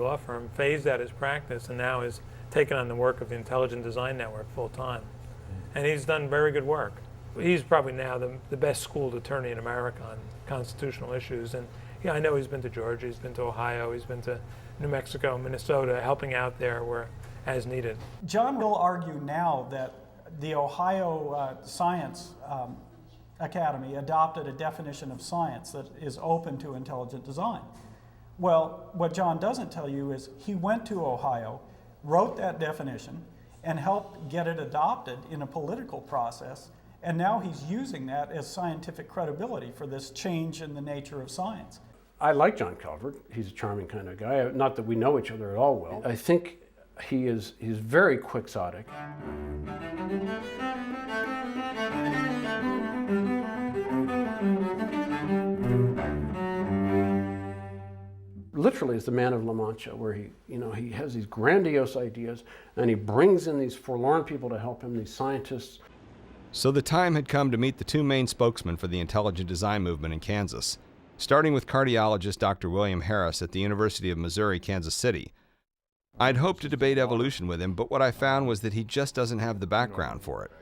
Law firm phased out his practice and now is taking on the work of the Intelligent Design Network full time. And he's done very good work. He's probably now the best schooled attorney in America on constitutional issues. And yeah, I know he's been to Georgia, he's been to Ohio, he's been to New Mexico, Minnesota, helping out there where as needed. John will argue now that the Ohio Science Academy adopted a definition of science that is open to intelligent design. Well, what John doesn't tell you is he went to Ohio, wrote that definition, and helped get it adopted in a political process, and now he's using that as scientific credibility for this change in the nature of science. I like John Calvert. He's a charming kind of guy. Not that we know each other at all well. I think he's very quixotic. Literally is the man of La Mancha, where he has these grandiose ideas and he brings in these forlorn people to help him, these scientists. So the time had come to meet the two main spokesmen for the intelligent design movement in Kansas, starting with cardiologist Dr. William Harris at the University of Missouri, Kansas City. I'd hoped to debate evolution with him, but what I found was that he just doesn't have the background for it.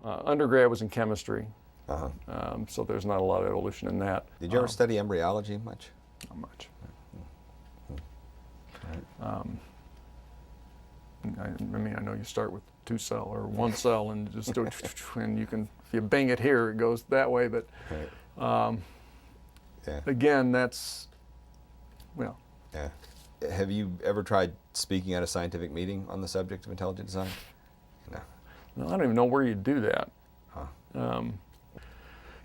Undergrad was in chemistry, so there's not a lot of evolution in that. Did you ever study embryology much? Not much. I know you start with 2 cell or 1 cell and just do and you can, if you bang it here, it goes that way, but again, that's, well. Yeah. Have you ever tried speaking at a scientific meeting on the subject of intelligent design? No. No, I don't even know where you do that.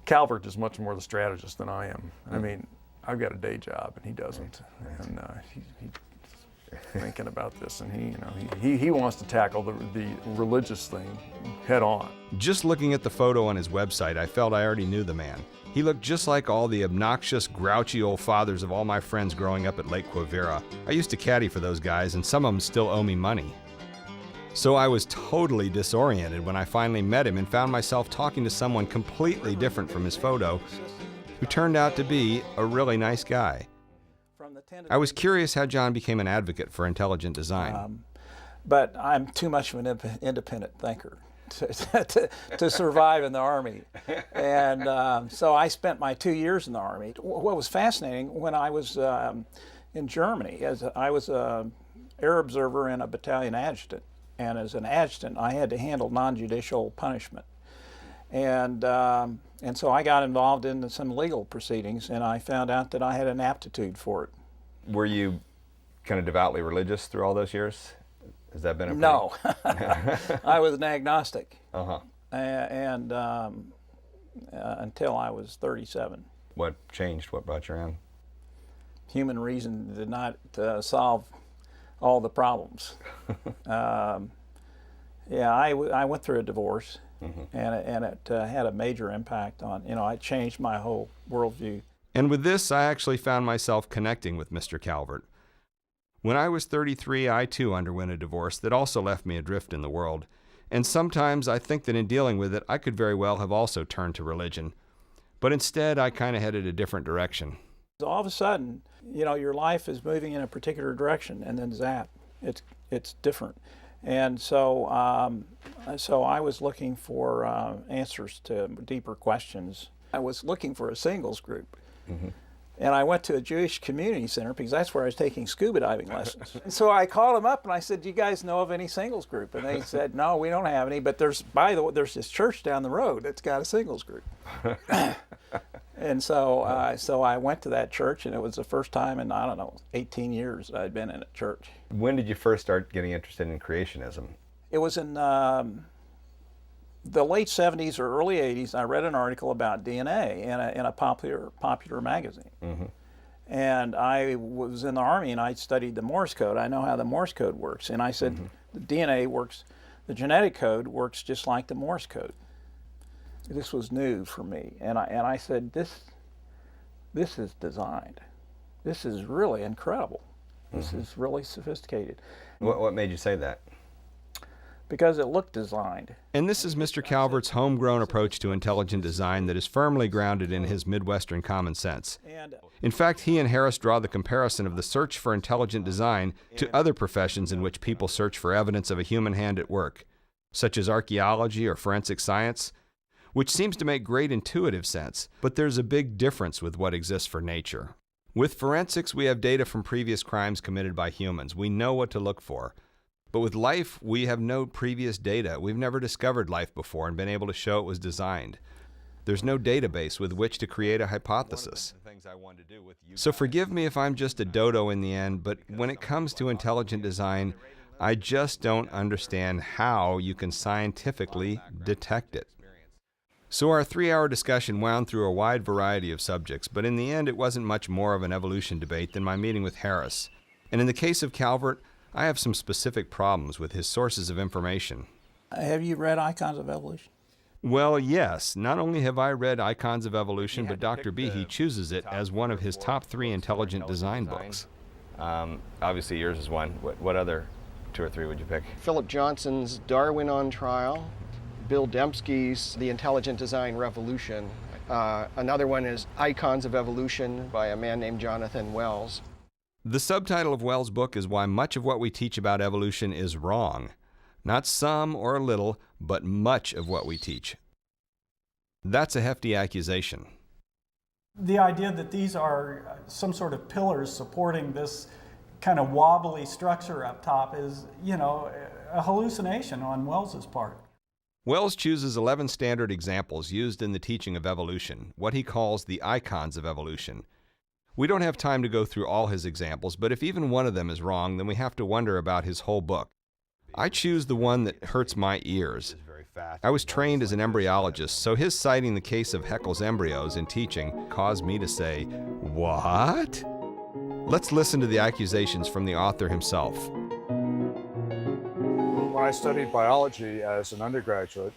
Calvert is much more the strategist than I am. I mean, I've got a day job and he doesn't, and he's thinking about this, and he wants to tackle the religious thing head on. Just looking at the photo on his website, I felt I already knew the man. He looked just like all the obnoxious, grouchy old fathers of all my friends growing up at Lake Quivira. I used to caddy for those guys, and some of them still owe me money. So I was totally disoriented when I finally met him and found myself talking to someone completely different from his photo, who turned out to be a really nice guy. I was curious how John became an advocate for intelligent design. But I'm too much of an independent thinker to survive in the Army. And so I spent my 2 years in the Army. What was fascinating, when I was in Germany, as I was an air observer and a battalion adjutant. And as an adjutant, I had to handle non-judicial punishment. And so I got involved in some legal proceedings, and I found out that I had an aptitude for it. Were you kind of devoutly religious through all those years? Has that been a No. I was an agnostic. And until I was 37. what changed? What brought you around? Human reason did not solve all the problems. I went through a divorce, and it had a major impact on, it changed my whole worldview. And with this, I actually found myself connecting with Mr. Calvert. When I was 33, I too underwent a divorce that also left me adrift in the world. And sometimes I think that in dealing with it, I could very well have also turned to religion. But instead, I kind of headed a different direction. All of a sudden, your life is moving in a particular direction, and then zap, it's different. And so I was looking for answers to deeper questions. I was looking for a singles group. And I went to a Jewish community center because that's where I was taking scuba diving lessons. And so I called them up and I said, "Do you guys know of any singles group?" And they said, "No, we don't have any, but there's this church down the road that's got a singles group." And so I went to that church, and it was the first time in, 18 years I'd been in a church. When did you first start getting interested in creationism? It was in the late 70s or early 80s. I read an article about DNA in a popular magazine. And I was in the Army, and I studied the Morse code. I know how the Morse code works. And I said, the DNA works, the genetic code works just like the Morse code. This was new for me. And I said, this is designed. This is really incredible. This is really sophisticated. What made you say that? because it looked designed. And this is Mr. Calvert's homegrown approach to intelligent design that is firmly grounded in his Midwestern common sense. And In fact, he and Harris draw the comparison of the search for intelligent design to other professions in which people search for evidence of a human hand at work, such as archaeology or forensic science, which seems to make great intuitive sense, but there's a big difference with what exists for nature. With forensics, we have data from previous crimes committed by humans. We know what to look for. But with life, we have no previous data. We've never discovered life before and been able to show it was designed. There's no database with which to create a hypothesis. So forgive me if I'm just a dodo in the end, but when it comes to intelligent design, I just don't understand how you can scientifically detect it. So our 3-hour discussion wound through a wide variety of subjects, but in the end it wasn't much more of an evolution debate than my meeting with Harris. And in the case of Calvert, I have some specific problems with his sources of information. have you read Icons of Evolution? Well, yes. Not only have I read Icons of Evolution, but Dr. Behe chooses it as one of his top 3 intelligent design books. Obviously, yours is one. What other 2 or 3 would you pick? Philip Johnson's Darwin on Trial, Bill Dembski's The Intelligent Design Revolution. Another one is Icons of Evolution by a man named Jonathan Wells. The subtitle of Wells' book is Why Much of What We Teach About Evolution is Wrong. Not some or a little, but much of what we teach. That's a hefty accusation. The idea that these are some sort of pillars supporting this kind of wobbly structure up top is, a hallucination on Wells's part. Wells chooses 11 standard examples used in the teaching of evolution, what he calls the icons of evolution. We don't have time to go through all his examples, but if even one of them is wrong, then we have to wonder about his whole book. I choose the one that hurts my ears. I was trained as an embryologist, so his citing the case of Haeckel's embryos in teaching caused me to say, "What?" Let's listen to the accusations from the author himself. When I studied biology as an undergraduate,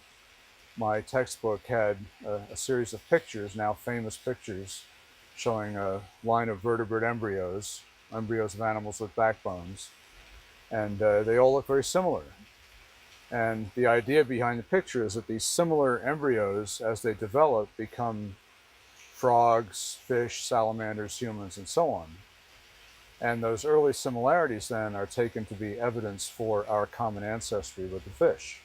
my textbook had a series of pictures, now famous pictures, showing a line of vertebrate embryos of animals with backbones. And they all look very similar. And the idea behind the picture is that these similar embryos, as they develop, become frogs, fish, salamanders, humans, and so on. And those early similarities then are taken to be evidence for our common ancestry with the fish.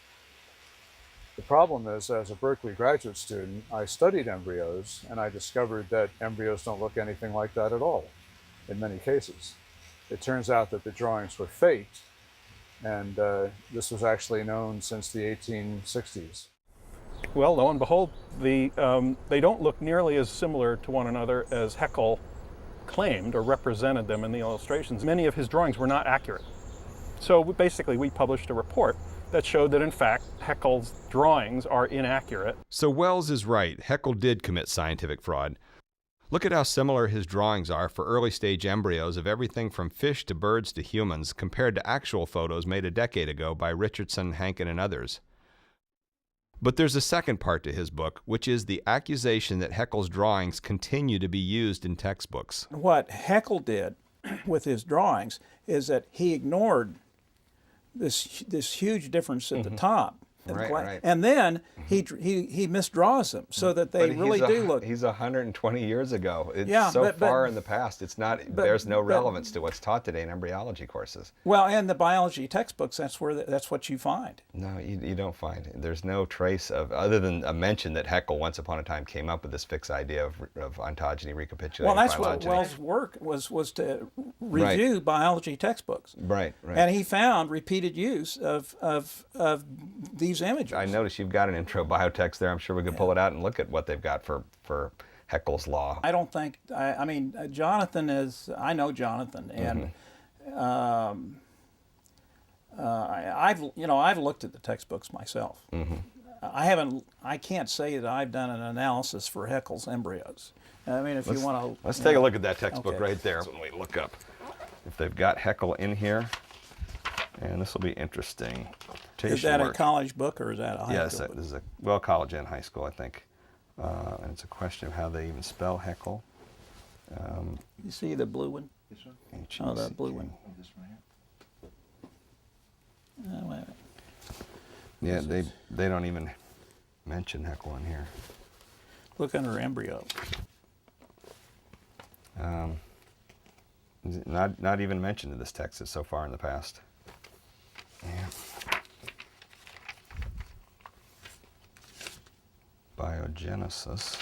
The problem is, as a Berkeley graduate student, I studied embryos, and I discovered that embryos don't look anything like that at all, in many cases. It turns out that the drawings were faked, and this was actually known since the 1860s. Well, lo and behold, they don't look nearly as similar to one another as Haeckel claimed or represented them in the illustrations. Many of his drawings were not accurate. So basically, we published a report that showed that, in fact, Haeckel's drawings are inaccurate. So Wells is right. Haeckel did commit scientific fraud. Look at how similar his drawings are for early-stage embryos of everything from fish to birds to humans compared to actual photos made a decade ago by Richardson, Hankin, and others. But there's a second part to his book, which is the accusation that Haeckel's drawings continue to be used in textbooks. What Haeckel did with his drawings is that he ignored this huge difference at the top. Right. And then he misdraws them so that they really do look. He's 120 years ago. It's Yeah, so but- far in the past. It's not. There's no relevance to what's taught today in embryology courses. Well, and the biology textbooks, that's what you find. No, you don't find it. There's no trace of, other than a mention that Haeckel once upon a time came up with this fixed idea of ontogeny recapitulating Well, that's phylogeny. what Wells' work was to review biology textbooks. Right. And he found repeated use of these images. I noticed you've got an intro biotext there. I'm sure we could pull it out and look at what they've got for Haeckel's law. I don't think. I mean, Jonathan is. I know Jonathan, and I've looked at the textbooks myself. I haven't. I can't say that I've done an analysis for Haeckel's embryos. I mean, if you want to. Let's take a look at that textbook Okay. right there when we look up if they've got Haeckel in here. And this will be interesting. Is that a college book or is that a high Yes, school it book? is college and high school, I think. And it's a question of how they even spell Haeckel. You see the blue one? Oh, the blue one. Wait a minute. Yeah, they don't even mention Haeckel in here. Look under embryo. Not even mentioned in this text so far in the past. Yeah. Biogenesis,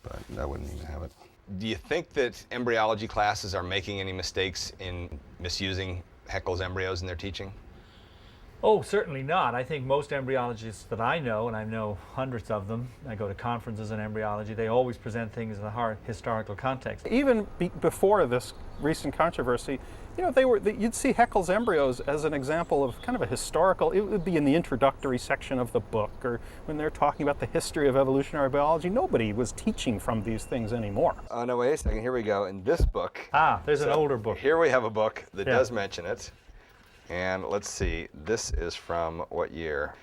but that wouldn't even have it. Do you think that embryology classes are making any mistakes in misusing Haeckel's embryos in their teaching? Oh, certainly not. I think most embryologists that I know, and I know hundreds of them, I go to conferences on embryology, they always present things in a historical context. Even before this recent controversy, you know, you'd see Haeckel's embryos as an example of kind of a historical, it would be in the introductory section of the book, or when they're talking about the history of evolutionary biology. Nobody was teaching from these things anymore. Oh, no, wait a second. Here we go. In this book. There's an older book. Here we have a book that does mention it. And let's see, this is from what year?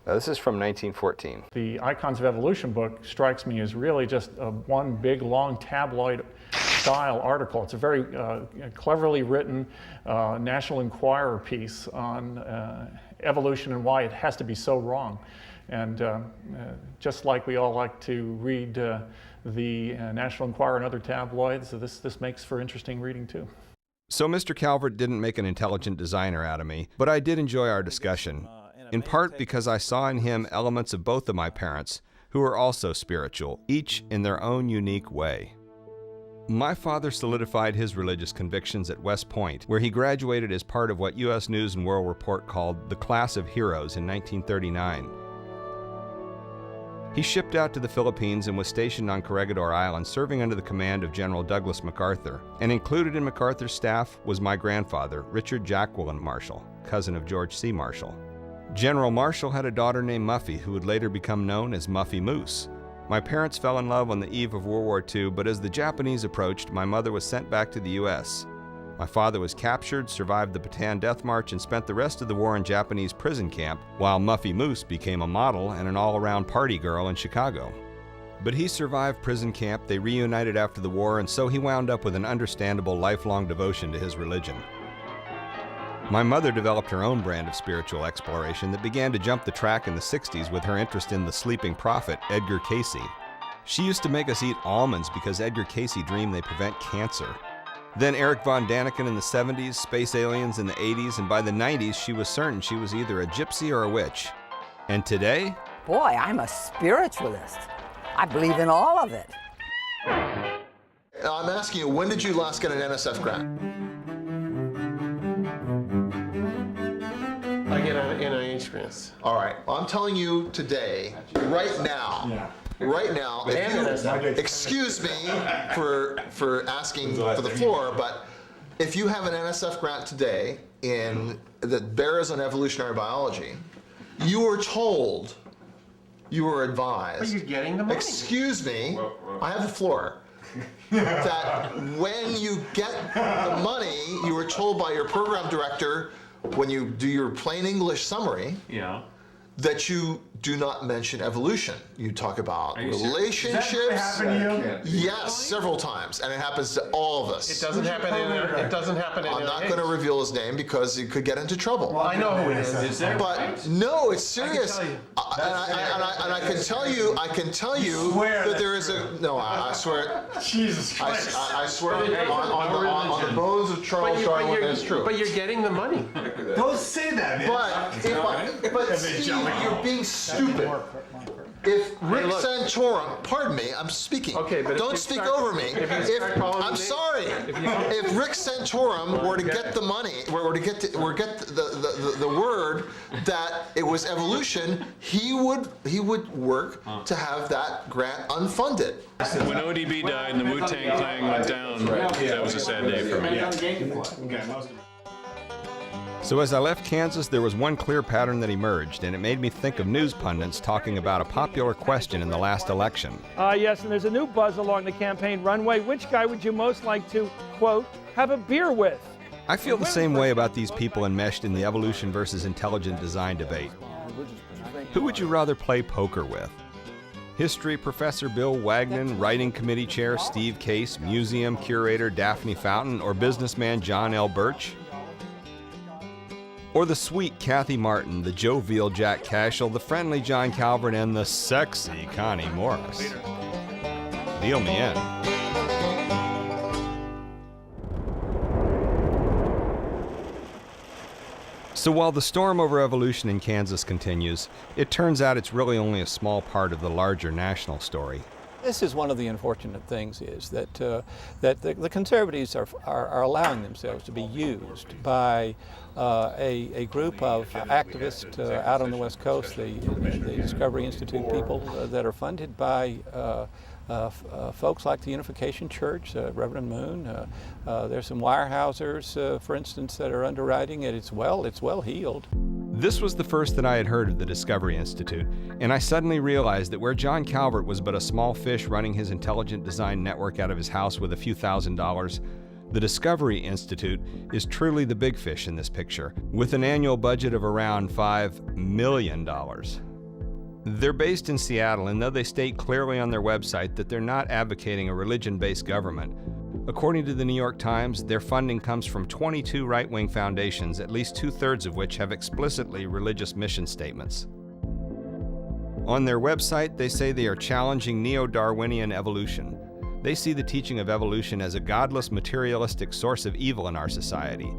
This is from 1914. The Icons of Evolution book strikes me as really just one big, long tabloid style article. It's a very cleverly written National Enquirer piece on evolution and why it has to be so wrong. And just like we all like to read the National Enquirer and other tabloids, this makes for interesting reading too. So Mr. Calvert didn't make an intelligent designer out of me, but I did enjoy our discussion, in part because I saw in him elements of both of my parents, who are also spiritual, each in their own unique way. My father solidified his religious convictions at West Point, where he graduated as part of what U.S. News and World Report called the Class of Heroes in 1939. He shipped out to the Philippines and was stationed on Corregidor Island, serving under the command of General Douglas MacArthur. And included in MacArthur's staff was my grandfather, Richard Jacqueline Marshall, cousin of George C. Marshall. General Marshall had a daughter named Muffy, who would later become known as Muffy Moose. My parents fell in love on the eve of World War II, but as the Japanese approached, my mother was sent back to the U.S. My father was captured, survived the Bataan Death March, and spent the rest of the war in Japanese prison camp, while Muffy Moose became a model and an all-around party girl in Chicago. But he survived prison camp, they reunited after the war, and so he wound up with an understandable lifelong devotion to his religion. My mother developed her own brand of spiritual exploration that began to jump the track in the 60s with her interest in the sleeping prophet, Edgar Cayce. She used to make us eat almonds because Edgar Cayce dreamed they prevent cancer. Then Eric von Daniken in the 70s, space aliens in the 80s, and by the 90s she was certain she was either a gypsy or a witch. And today? Boy, I'm a spiritualist. I believe in all of it. I'm asking you, when did you last get an NSF grant? I get NIH grants. All right, I'm telling you today, right now, if you, excuse me for asking for the floor, but if you have an NSF grant today that bears on evolutionary biology, you were told, you were advised. But you're getting the money. Excuse me, I have the floor. That when you get the money, you were told by your program director, when you do your plain English summary, that you do not mention evolution. You talk about relationships. Does that happen to you? Yes, several times, and it happens to all of us. It doesn't happen in It doesn't happen in I'm not going to reveal his name because he could get into trouble. Well, I know who it is. But no, it's serious. And I can tell you that there is a no. I swear. Jesus Christ. I swear on the bones of Charles Darwin, it's true. But you're getting the money. Don't say that, man. But Steve, you're being stupid. If Rick Santorum, pardon me, I'm speaking. Okay, but don't speak over me. I'm sorry. If Rick Santorum were to get the money, were to get the word that it was evolution, he would work to have that grant unfunded. When ODB died and the Wu-Tang Clan went down, that was a sad day for me. So as I left Kansas, there was one clear pattern that emerged, and it made me think of news pundits talking about a popular question in the last election. Yes, and there's a new buzz along the campaign runway. Which guy would you most like to, quote, have a beer with? I feel the same way about these people enmeshed in the evolution versus intelligent design debate. Who would you rather play poker with? History professor Bill Wagner, writing committee chair Steve Case, museum curator Daphne Fountain, or businessman John L. Birch? Or the sweet Kathy Martin, the jovial Jack Cashel, the friendly John Calvert, and the sexy Connie Morris. Deal me in. So while the storm over evolution in Kansas continues, it turns out it's really only a small part of the larger national story. This is one of the unfortunate things is that the conservatives are allowing themselves to be used by a group of activists out on the West Coast, the Discovery Institute people that are funded by folks like the Unification Church, Reverend Moon. There's some Weyerhausers, for instance, that are underwriting it. It's well heeled. This was the first that I had heard of the Discovery Institute, and I suddenly realized that where John Calvert was but a small fish running his intelligent design network out of his house with a few $1,000s, the Discovery Institute is truly the big fish in this picture, with an annual budget of around $5 million. They're based in Seattle, and though they state clearly on their website that they're not advocating a religion-based government, according to the New York Times, their funding comes from 22 right-wing foundations, at least 2/3 of which have explicitly religious mission statements. On their website, they say they are challenging neo-Darwinian evolution. They see the teaching of evolution as a godless, materialistic source of evil in our society.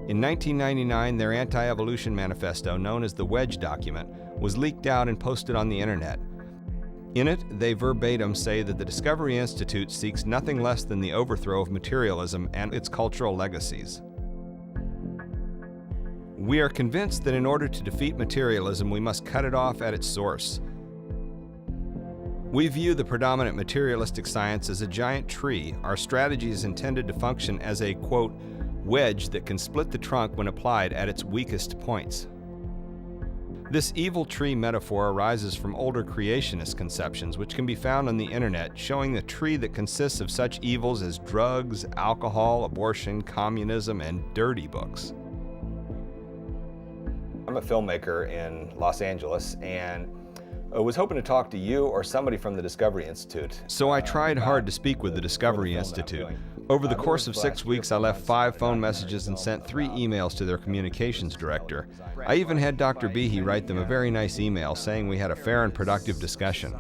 In 1999, their anti-evolution manifesto, known as the Wedge Document, was leaked out and posted on the internet. In it, they verbatim say that the Discovery Institute seeks nothing less than the overthrow of materialism and its cultural legacies. We are convinced that in order to defeat materialism, we must cut it off at its source. We view the predominant materialistic science as a giant tree. Our strategy is intended to function as a, quote, wedge that can split the trunk when applied at its weakest points. This evil tree metaphor arises from older creationist conceptions, which can be found on the internet, showing the tree that consists of such evils as drugs, alcohol, abortion, communism, and dirty books. I'm a filmmaker in Los Angeles, and I was hoping to talk to you or somebody from the Discovery Institute. So I tried hard to speak with the Discovery Institute. Over the course of 6 weeks, I left 5 phone messages and sent 3 emails to their communications director. I even had Dr. Behe write them a very nice email saying we had a fair and productive discussion.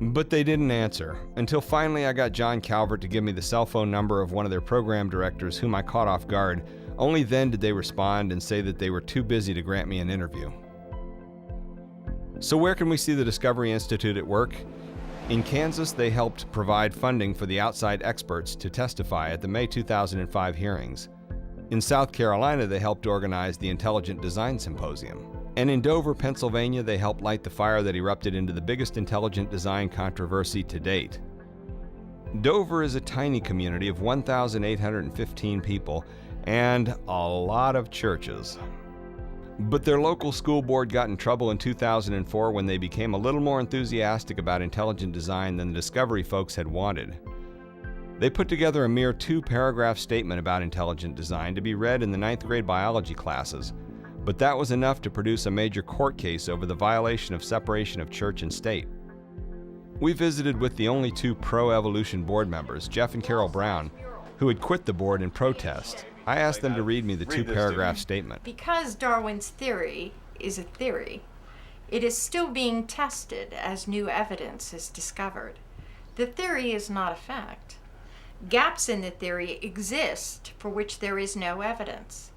But they didn't answer, until finally I got John Calvert to give me the cell phone number of one of their program directors, whom I caught off guard. Only then did they respond and say that they were too busy to grant me an interview. So where can we see the Discovery Institute at work? In Kansas, they helped provide funding for the outside experts to testify at the May 2005 hearings. In South Carolina, they helped organize the Intelligent Design Symposium. And in Dover, Pennsylvania, they helped light the fire that erupted into the biggest intelligent design controversy to date. Dover is a tiny community of 1,815 people and a lot of churches. But their local school board got in trouble in 2004 when they became a little more enthusiastic about intelligent design than the Discovery folks had wanted. They put together a mere 2-paragraph statement about intelligent design to be read in the 9th grade biology classes, but that was enough to produce a major court case over the violation of separation of church and state. We visited with the only 2 pro-evolution board members, Jeff and Carol Brown, who had quit the board in protest. I asked them to read me the 2-paragraph statement. Because Darwin's theory is a theory, it is still being tested as new evidence is discovered. The theory is not a fact. Gaps in the theory exist for which there is no evidence.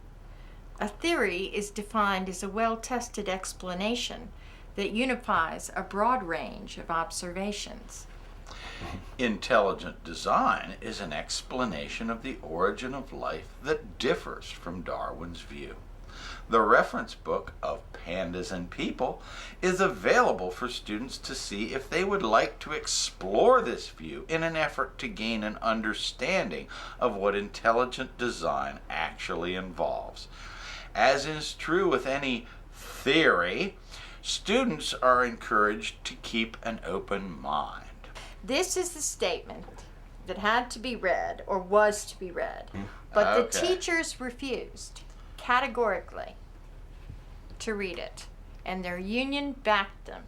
A theory is defined as a well-tested explanation that unifies a broad range of observations. Intelligent design is an explanation of the origin of life that differs from Darwin's view. The reference book of Pandas and People is available for students to see if they would like to explore this view in an effort to gain an understanding of what intelligent design actually involves. As is true with any theory, students are encouraged to keep an open mind. This is the statement that had to be read, or was to be read, but the teachers refused categorically to read it, and their union backed them.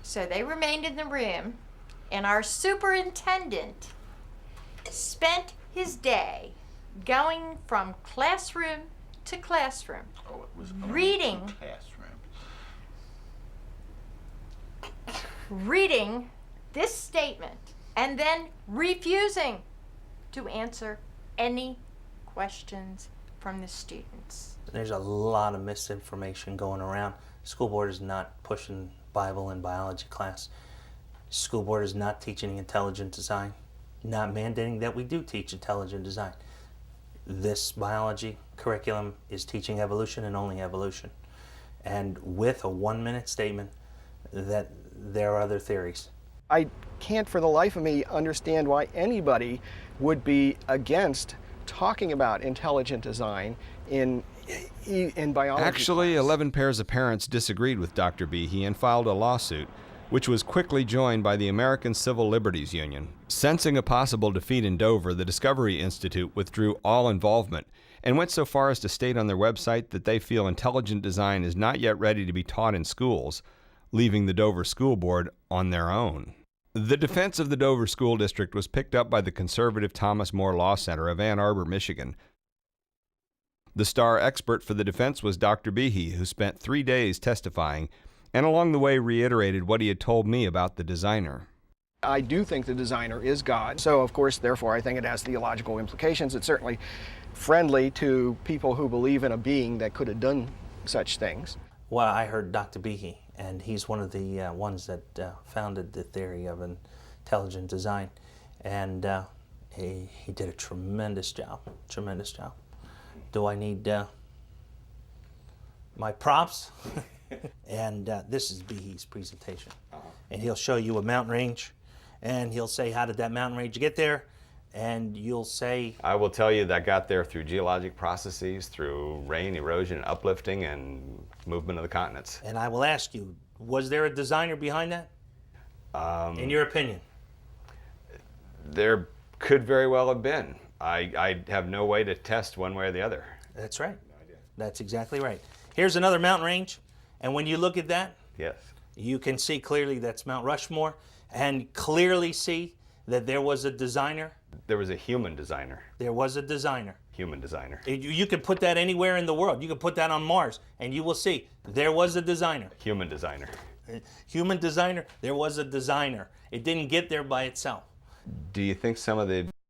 So they remained in the room, and our superintendent spent his day going from classroom to classroom. Oh, it was Reading. classroom. Reading this statement and then refusing to answer any questions from the students. There's a lot of misinformation going around. School board is not pushing Bible and biology class. School board is not teaching intelligent design, not mandating that we do teach intelligent design. This biology curriculum is teaching evolution and only evolution. And with a 1-minute statement that there are other theories. I can't for the life of me understand why anybody would be against talking about intelligent design in biology. Actually, 11 pairs of parents disagreed with Dr. Behe and filed a lawsuit, which was quickly joined by the American Civil Liberties Union. Sensing a possible defeat in Dover, the Discovery Institute withdrew all involvement and went so far as to state on their website that they feel intelligent design is not yet ready to be taught in schools, leaving the Dover School Board on their own. The defense of the Dover School District was picked up by the conservative Thomas More Law Center of Ann Arbor, Michigan. The star expert for the defense was Dr. Behe, who spent 3 days testifying and along the way reiterated what he had told me about the designer. I do think the designer is God, so of course, therefore, I think it has theological implications. It's certainly friendly to people who believe in a being that could have done such things. Well, I heard Dr. Behe, and he's one of the ones that founded the theory of intelligent design, and he did a tremendous job, tremendous job. Do I need my props? And this is Behe's presentation. And he'll show you a mountain range, and he'll say, how did that mountain range get there? And you'll say... I will tell you that got there through geologic processes, through rain, erosion, uplifting, and movement of the continents. And I will ask you, was there a designer behind that? In your opinion? There could very well have been. I have no way to test one way or the other. That's right. That's exactly right. Here's another mountain range, and when you look at that, yes, you can see clearly that's Mount Rushmore, and clearly see that there was a designer. There was a human designer. There was a designer. Human designer. You can put that anywhere in the world. You can put that on Mars, and you will see there was a designer. Human designer. Human designer, there was a designer. It didn't get there by itself. Do you think some of the